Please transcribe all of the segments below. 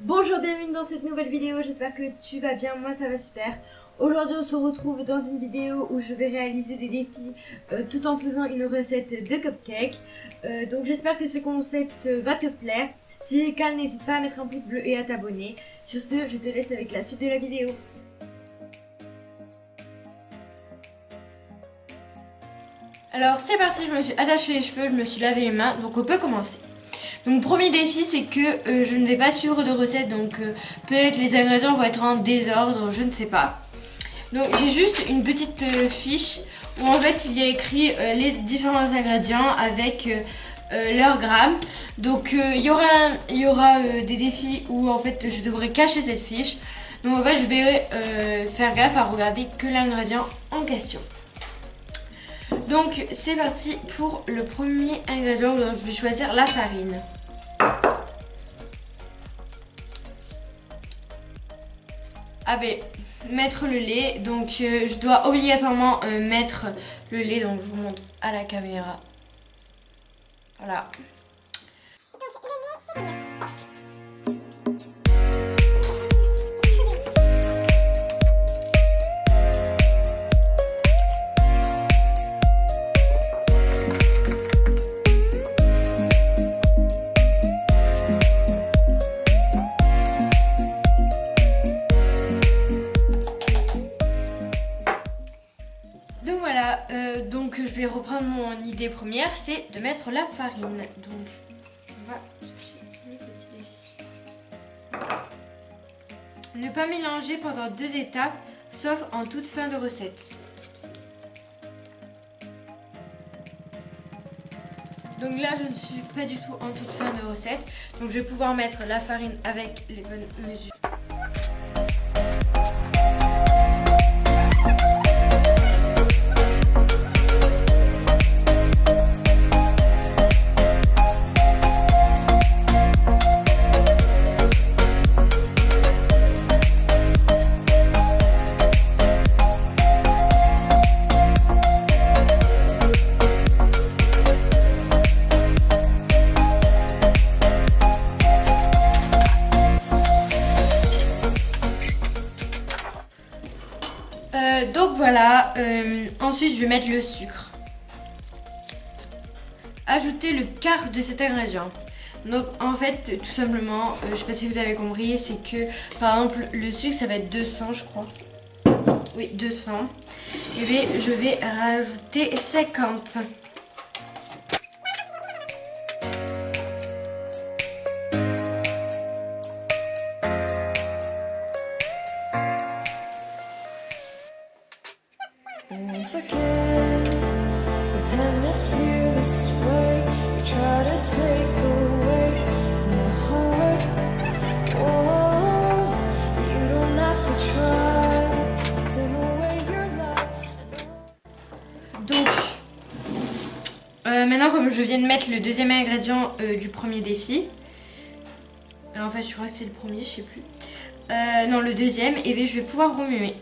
Bonjour, bienvenue dans cette nouvelle vidéo, j'espère que tu vas bien, moi ça va super. Aujourd'hui on se retrouve dans une vidéo où je vais réaliser des défis tout en faisant une recette de cupcake. Donc j'espère que ce concept va te plaire. Si c'est le cas, n'hésite pas à mettre un pouce bleu et à t'abonner. Sur ce, je te laisse avec la suite de la vidéo. Alors c'est parti, je me suis attaché les cheveux, je me suis lavé les mains, donc on peut commencer. Donc premier défi, c'est que je ne vais pas suivre de recette, donc peut-être les ingrédients vont être en désordre, je ne sais pas. Donc j'ai juste une petite fiche où en fait il y a écrit les différents ingrédients avec leurs grammes. Donc il y aura des défis où en fait je devrais cacher cette fiche. Donc en fait je vais faire gaffe à regarder que l'ingrédient en question. Donc c'est parti pour le premier ingrédient. Donc, je vais choisir la farine. Ah ben, mettre le lait. Donc je dois obligatoirement mettre le lait. Donc je vous montre à la caméra. Voilà. Donc le lait, c'est bon. Donc je vais reprendre mon idée première, c'est de mettre la farine. Donc on va chercher le petit défi. Ne pas mélanger pendant 2 étapes, sauf en toute fin de recette. Donc là je ne suis pas du tout en toute fin de recette, donc je vais pouvoir mettre la farine avec les bonnes mesures. Donc voilà, ensuite je vais mettre le sucre. Ajouter le quart de cet ingrédient. Donc en fait tout simplement, je sais pas si vous avez compris, c'est que par exemple le sucre ça va être 200 je crois. Oui 200. Et bien je vais rajouter 50. Once again, let me feel this way. You try to take away my heart. Oh, you don't have to try to take away your life. Donc, maintenant comme je viens de mettre le deuxième ingrédient du premier défi, en fait je crois que c'est le premier, je sais plus. Non, le deuxième, et bien je vais pouvoir remuer.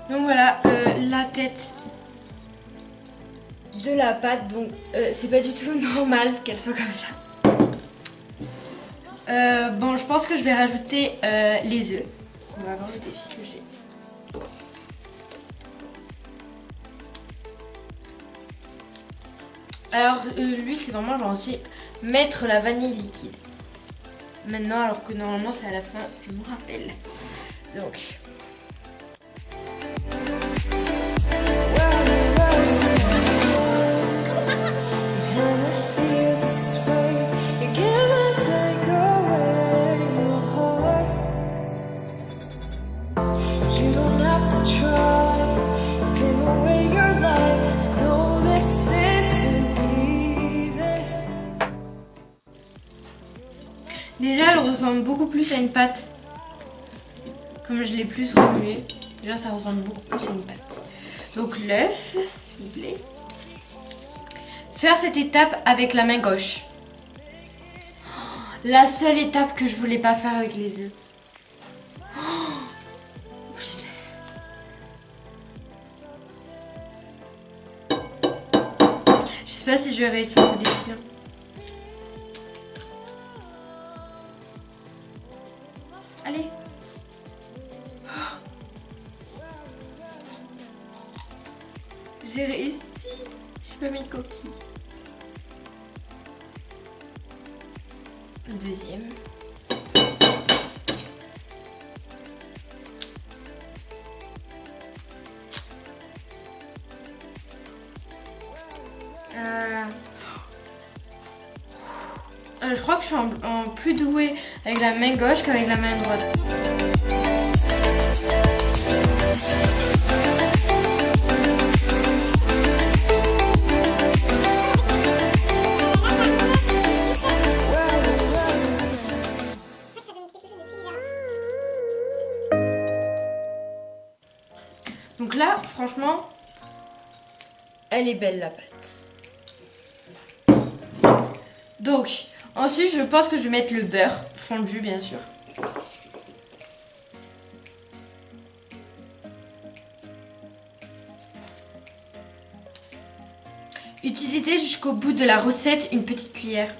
Donc voilà la tête de la pâte, donc c'est pas du tout normal qu'elle soit comme ça. Bon, je pense que je vais rajouter les œufs. On va voir le défi que j'ai. Alors lui c'est vraiment genre aussi mettre la vanille liquide. Maintenant alors que normalement c'est à la fin, je me rappelle. Donc. Déjà elle ressemble beaucoup plus à une pâte. Comme je l'ai plus remué, déjà ça ressemble beaucoup plus à une pâte. Donc l'œuf, s'il vous plaît. Faire cette étape avec la main gauche. La seule étape que je voulais pas faire avec les œufs. Je sais pas si je vais réussir ce défi. Allez. J'ai réussi. J'ai pas mis de coquille. Deuxième. Je crois que je suis en plus douée avec la main gauche qu'avec la main droite. Donc là, franchement, elle est belle la pâte. Donc, ensuite, je pense que je vais mettre le beurre fondu, bien sûr. Utilisez jusqu'au bout de la recette une petite cuillère.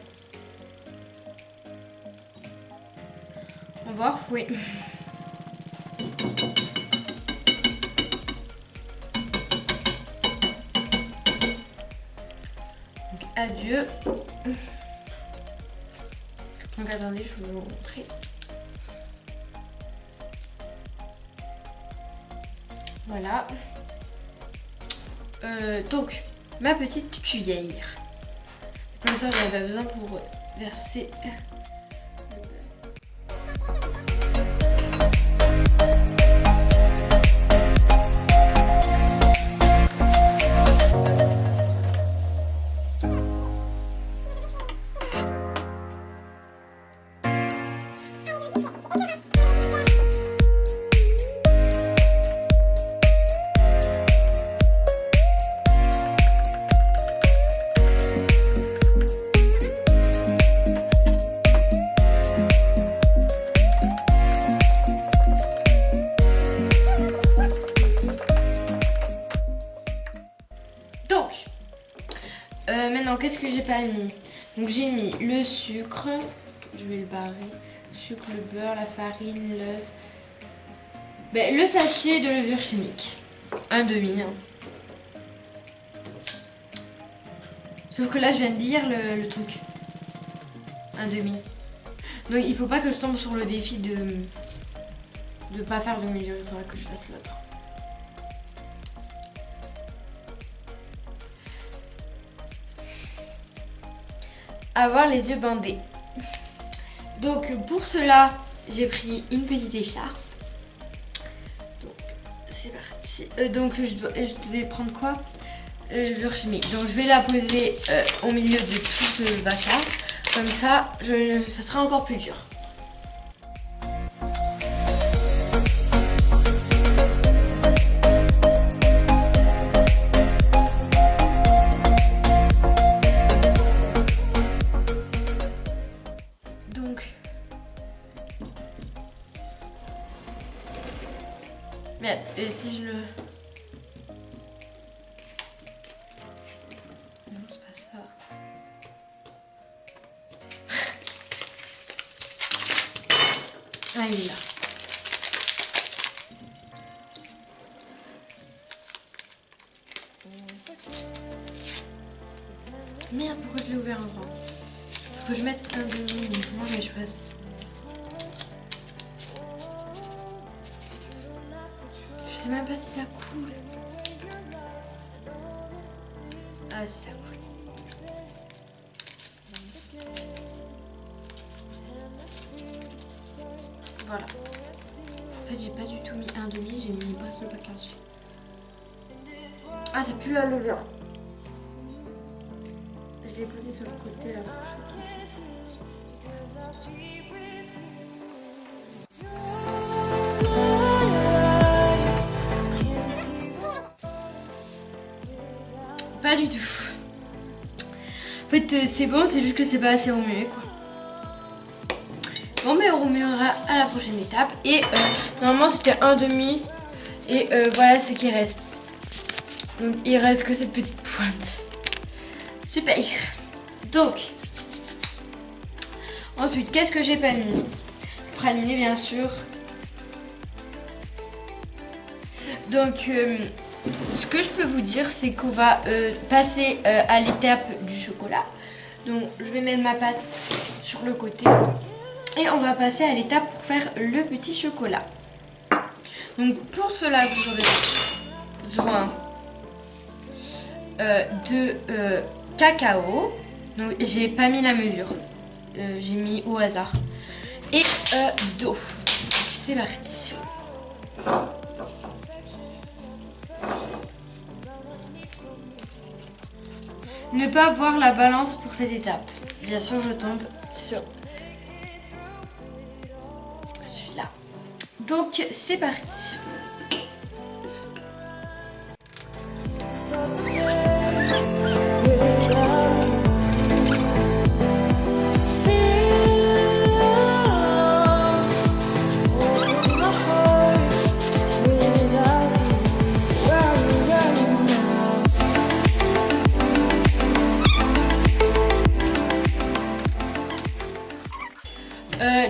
On va refouer. Donc, adieu. Donc attendez, je vais vous montrer. Voilà. Donc, ma petite cuillère. Comme ça, j'en avais besoin pour verser le beurre. Maintenant, qu'est-ce que j'ai pas mis? Donc j'ai mis le sucre, je vais le barrer, le sucre, le beurre, la farine, l'œuf, le sachet de levure chimique, un demi. Sauf que là, je viens de lire le truc, un demi. Donc il faut pas que je tombe sur le défi de pas faire de mesure, il faudra que je fasse l'autre. Avoir les yeux bandés. Donc pour cela, j'ai pris une petite écharpe. Donc c'est parti. Donc je devais prendre quoi? Levure chimique. Donc je vais la poser au milieu de tout ce vacarme. Comme ça, ça sera encore plus dur. Merde, et si je le... Non, c'est pas ça. Ah, il est là. Merde, pourquoi je l'ai ouvert avant? Faut que je mette un demi. Comment je vais choisir? Je sais même pas si ça coule. Ah, si ça coule. Voilà. En fait, j'ai pas du tout mis un demi, j'ai mis presque le paquet dessus. Ah, ça pue la levure. Je l'ai posé sur le côté là. Pas du tout. En fait, c'est bon, c'est juste que c'est pas assez remué quoi. Bon mais on remuera à la prochaine étape. Et normalement c'était un demi. Et voilà ce qui reste. Donc il reste que cette petite pointe. Super. Donc ensuite qu'est-ce que j'ai praliné? Praliné bien sûr. Donc ce que je peux vous dire c'est qu'on va passer à l'étape du chocolat. Donc je vais mettre ma pâte sur le côté. Et on va passer à l'étape pour faire le petit chocolat. Donc pour cela vous aurez besoin de cacao. Donc j'ai pas mis la mesure. J'ai mis au hasard. Et d'eau. C'est parti. Ne pas voir la balance pour cette étape. Bien sûr je tombe sur celui-là. Donc c'est parti.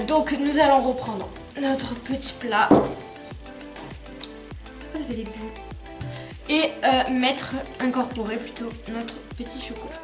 Donc nous allons reprendre notre petit plat. Ça fait des bulles. Et incorporer plutôt notre petit chocolat.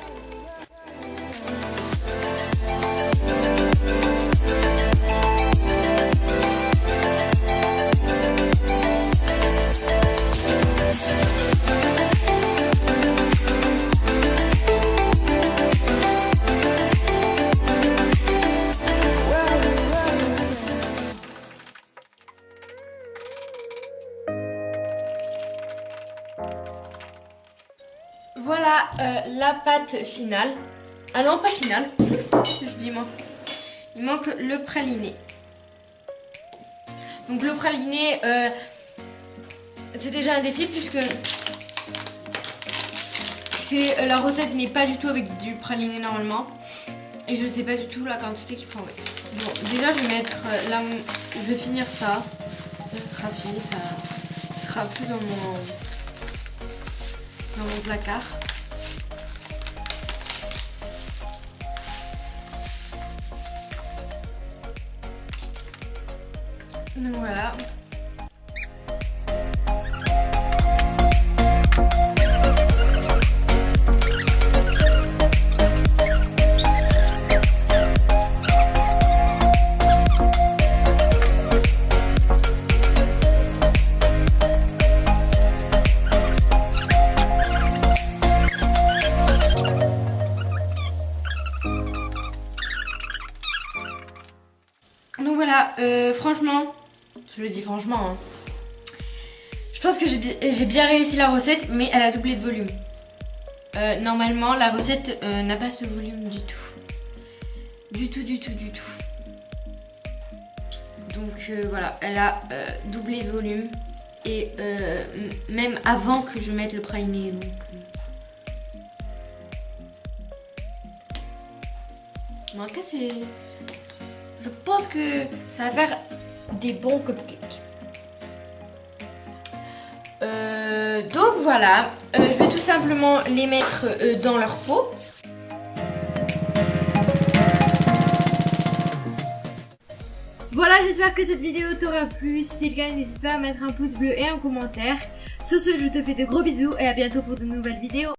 Voilà la pâte finale. Ah non, pas finale. Qu'est-ce que je dis moi? Il manque le praliné. Donc le praliné, c'est déjà un défi puisque la recette n'est pas du tout avec du praliné normalement. Et je sais pas du tout la quantité qu'il faut en mettre. Bon, déjà je vais mettre là, je vais finir ça. Ça sera fini, ça sera plus dans mon placard. Donc voilà. Donc voilà, franchement, je le dis franchement, hein, je pense que j'ai bien réussi la recette, mais elle a doublé de volume. Normalement, la recette n'a pas ce volume du tout. Du tout. Donc voilà, elle a doublé de volume. Et même avant que je mette le praliné. Donc, en tout cas, je pense que ça va faire des bons cupcakes. Donc voilà, je vais tout simplement les mettre dans leur pot. Voilà, j'espère que cette vidéo t'aura plu. Si c'est le cas, n'hésite pas à mettre un pouce bleu et un commentaire. Sur ce, je te fais de gros bisous et à bientôt pour de nouvelles vidéos.